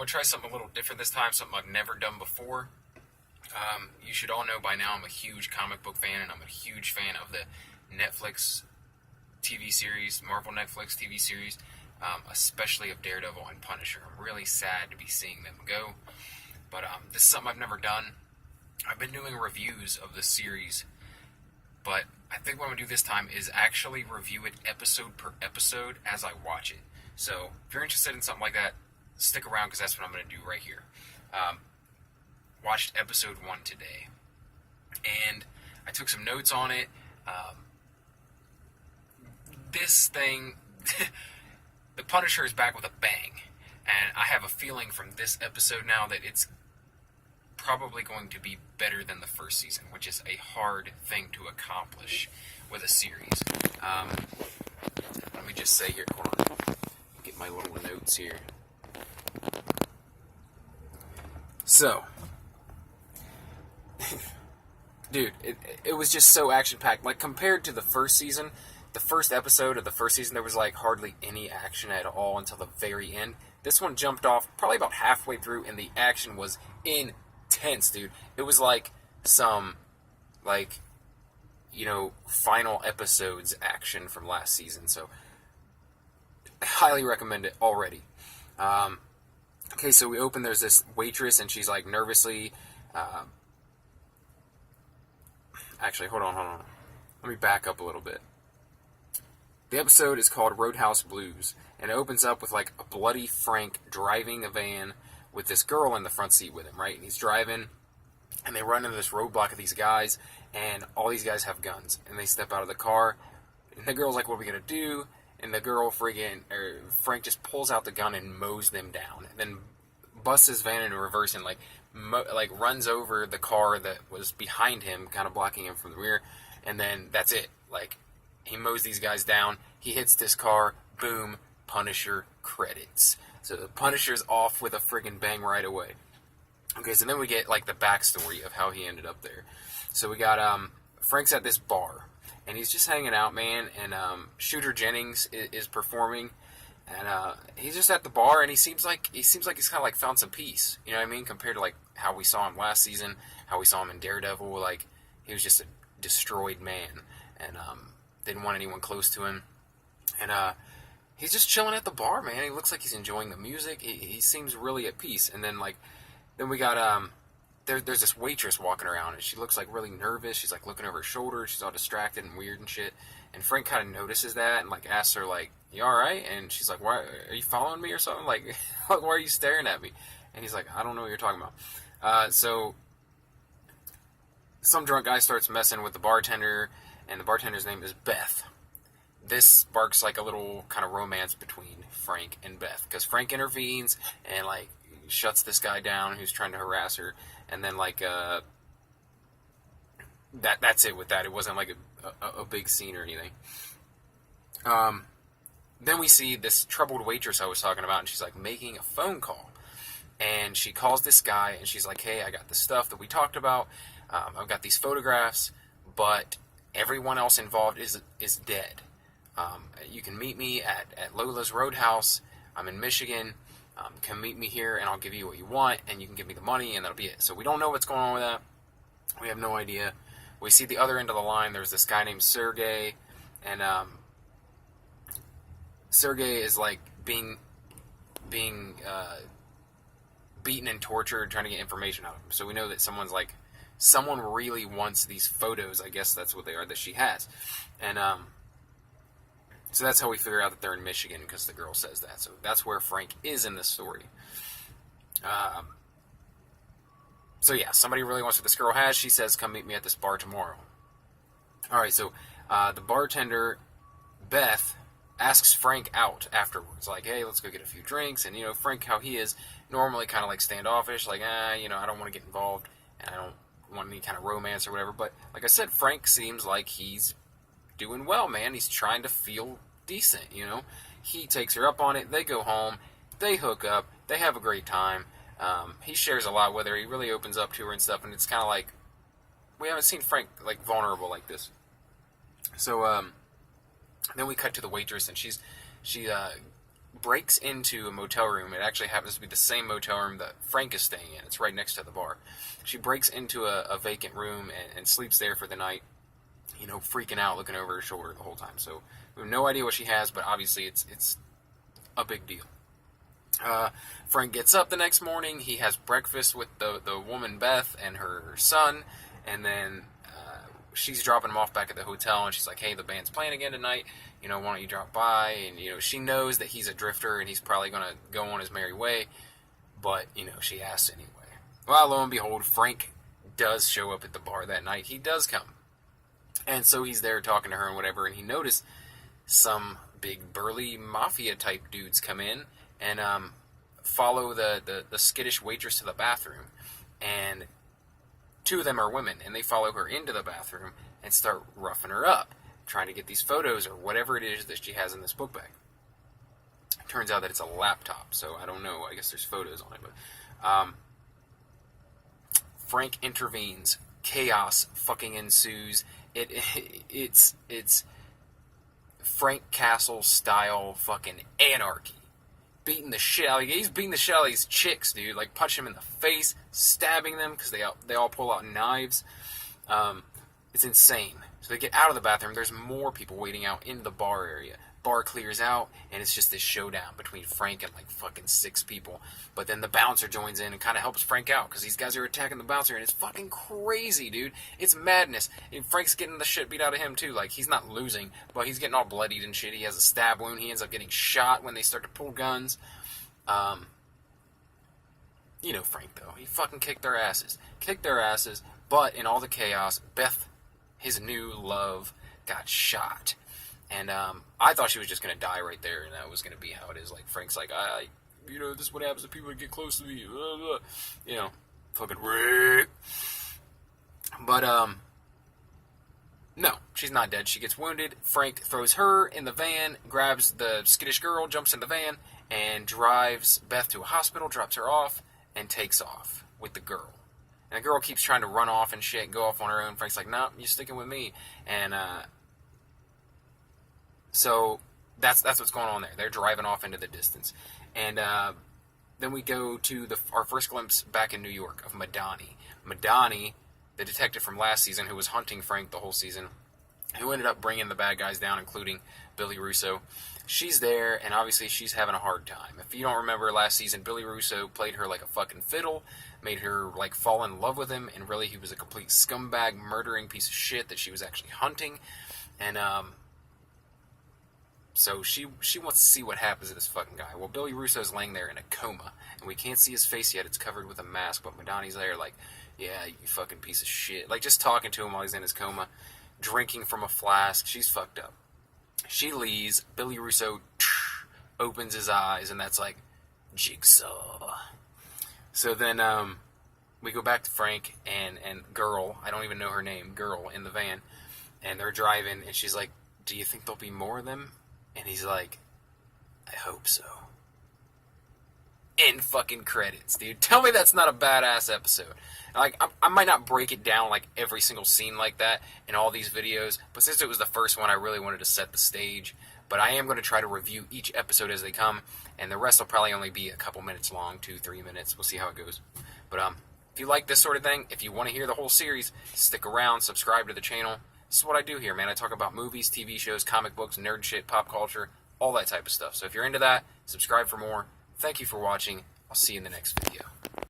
going to try something a little different this time, something I've never done before. You should all know by now I'm a huge comic book fan, and I'm a huge fan of the Netflix TV series, Marvel Netflix TV series, especially of Daredevil and Punisher. I'm really sad to be seeing them go, but this is something I've never done. I've been doing reviews of the series, but I think what I'm going to do this time is actually review it episode per episode as I watch it. So if you're interested in something like that, stick around because that's what I'm going to do right here. Watched episode 1 today, and I took some notes on it. This thing, the Punisher is back with a bang, and I have a feeling from this episode now that it's probably going to be better than the first season, which is a hard thing to accomplish with a series. Let me just say here, hold on, get my little notes here. So, dude, it was just so action-packed. Like, compared to the first season, the first episode of the first season, there was, like, hardly any action at all until the very end. This one jumped off probably about halfway through, and the action was intense, dude. It was like some, like, you know, final episodes action from last season, so I highly recommend it already. Okay, so we open, there's this waitress, and she's, like, nervously, actually, hold on. Let me back up a little bit. The episode is called Roadhouse Blues, and it opens up with, like, a bloody Frank driving a van with this girl in the front seat with him, right? And he's driving, and they run into this roadblock of these guys, and all these guys have guns, and they step out of the car, and the girl's like, what are we gonna do? And the girl Frank just pulls out the gun and mows them down, and then busts his van into reverse and, like, runs over the car that was behind him, kind of blocking him from the rear, and then that's it. Like, he mows these guys down, he hits this car, boom, Punisher credits. So the Punisher's off with a friggin' bang right away. Okay, so then we get, like, the backstory of how he ended up there. So we got, Frank's at this bar, and he's just hanging out, man, and, Shooter Jennings is performing, and, he's just at the bar, and he seems like he's kind of, like, found some peace, you know what I mean, compared to, like, how we saw him last season, how we saw him in Daredevil, like, he was just a destroyed man, and, didn't want anyone close to him, and, he's just chilling at the bar, man. He looks like he's enjoying the music. He seems really at peace. And then, like, then we got, there's this waitress walking around, and she looks, like, really nervous. She's, like, looking over her shoulder. She's all distracted and weird and shit. And Frank kind of notices that and, like, asks her, like, you alright? And she's like, why, are you following me or something? Like, why are you staring at me? And he's like, I don't know what you're talking about. So, some drunk guy starts messing with the bartender, and the bartender's name is Beth. This sparks, like, a little kind of romance between Frank and Beth, because Frank intervenes and, like, shuts this guy down who's trying to harass her, and then, like, that's it with that. It wasn't, like, a big scene or anything. Then we see this troubled waitress I was talking about, and she's, like, making a phone call, and she calls this guy, and she's like, hey, I got the stuff that we talked about, I've got these photographs, but everyone else involved is dead. You can meet me at Lola's Roadhouse. I'm in Michigan. Come meet me here, and I'll give you what you want, and you can give me the money, and that'll be it. So we don't know what's going on with that. We have no idea. We see the other end of the line. There's this guy named Sergey, and Sergey is, like, being beaten and tortured, trying to get information out of him. So we know that someone really wants these photos. I guess that's what they are that she has, and so that's how we figure out that they're in Michigan, because the girl says that. So that's where Frank is in this story. So yeah, somebody really wants what this girl has. She says, come meet me at this bar tomorrow. Alright, so the bartender, Beth, asks Frank out afterwards. Like, hey, let's go get a few drinks. And, you know, Frank, how he is, normally kind of like standoffish. Like, you know, I don't want to get involved, and I don't want any kind of romance or whatever. But like I said, Frank seems like he's doing well, man. He's trying to feel decent, you know. He takes her up on it. They go home. They hook up. They have a great time. He shares a lot with her. He really opens up to her and stuff. And it's kind of like, we haven't seen Frank, like, vulnerable like this. So, then we cut to the waitress, and she breaks into a motel room. It actually happens to be the same motel room that Frank is staying in. It's right next to the bar. She breaks into a vacant room and sleeps there for the night, freaking out, looking over her shoulder the whole time. So we have no idea what she has, but obviously it's a big deal. Frank gets up the next morning. He has breakfast with the woman Beth and her son, and then she's dropping him off back at the hotel, and she's like, hey, the band's playing again tonight. Why don't you drop by? And, she knows that he's a drifter and he's probably going to go on his merry way, but, she asks anyway. Well, lo and behold, Frank does show up at the bar that night. He does come. And so he's there talking to her and whatever, and he noticed some big burly mafia-type dudes come in and follow the skittish waitress to the bathroom. And two of them are women, and they follow her into the bathroom and start roughing her up, trying to get these photos or whatever it is that she has in this book bag. It turns out that it's a laptop, so I don't know. I guess there's photos on it, but Frank intervenes. Chaos fucking ensues. It's Frank Castle style fucking anarchy. Beating the shit out of he's beating the shit out of these chicks, dude. Like punching them in the face, stabbing them because they all pull out knives. It's insane. So they get out of the bathroom. There's more people waiting out in the bar area. Bar clears out, and it's just this showdown between Frank and like fucking 6 people. But then the bouncer joins in and kind of helps Frank out because these guys are attacking the bouncer, and it's fucking crazy, dude. It's madness. And Frank's getting the shit beat out of him too. Like he's not losing, but he's getting all bloodied and shit. He has a stab wound. He ends up getting shot when they start to pull guns. Frank though. He fucking kicked their asses. But in all the chaos, Beth, his new love, got shot. And I thought she was just going to die right there, and that was going to be how it is. Like, Frank's like, this is what happens if people get close to me. Fucking rape. But, no, she's not dead. She gets wounded. Frank throws her in the van, grabs the skittish girl, jumps in the van, and drives Beth to a hospital, drops her off, and takes off with the girl. And the girl keeps trying to run off and shit, go off on her own. Frank's like, no, you're sticking with me. And, so that's what's going on there. They're driving off into the distance. And then we go to our first glimpse back in New York of Madani. Madani, the detective from last season who was hunting Frank the whole season, who ended up bringing the bad guys down, including Billy Russo. She's there, and obviously she's having a hard time. If you don't remember last season, Billy Russo played her like a fucking fiddle, made her like fall in love with him, and really he was a complete scumbag, murdering piece of shit that she was actually hunting. And so she wants to see what happens to this fucking guy. Well, Billy Russo's laying there in a coma, and we can't see his face yet. It's covered with a mask, but Madani's there like, yeah, you fucking piece of shit. Like, just talking to him while he's in his coma, drinking from a flask. She's fucked up. She leaves. Billy Russo opens his eyes, and that's like, jigsaw. So then we go back to Frank and girl, I don't even know her name, girl, in the van, and they're driving, and she's like, do you think there'll be more of them? And he's like, I hope so. End fucking credits, dude. Tell me that's not a badass episode. Like, I might not break it down like every single scene like that in all these videos, but since it was the first one, I really wanted to set the stage. But I am going to try to review each episode as they come, and the rest will probably only be a couple minutes long, 2-3 minutes. We'll see how it goes. But if you like this sort of thing, if you want to hear the whole series, stick around, subscribe to the channel. This is what I do here, man. I talk about movies, TV shows, comic books, nerd shit, pop culture, all that type of stuff. So if you're into that, subscribe for more. Thank you for watching. I'll see you in the next video.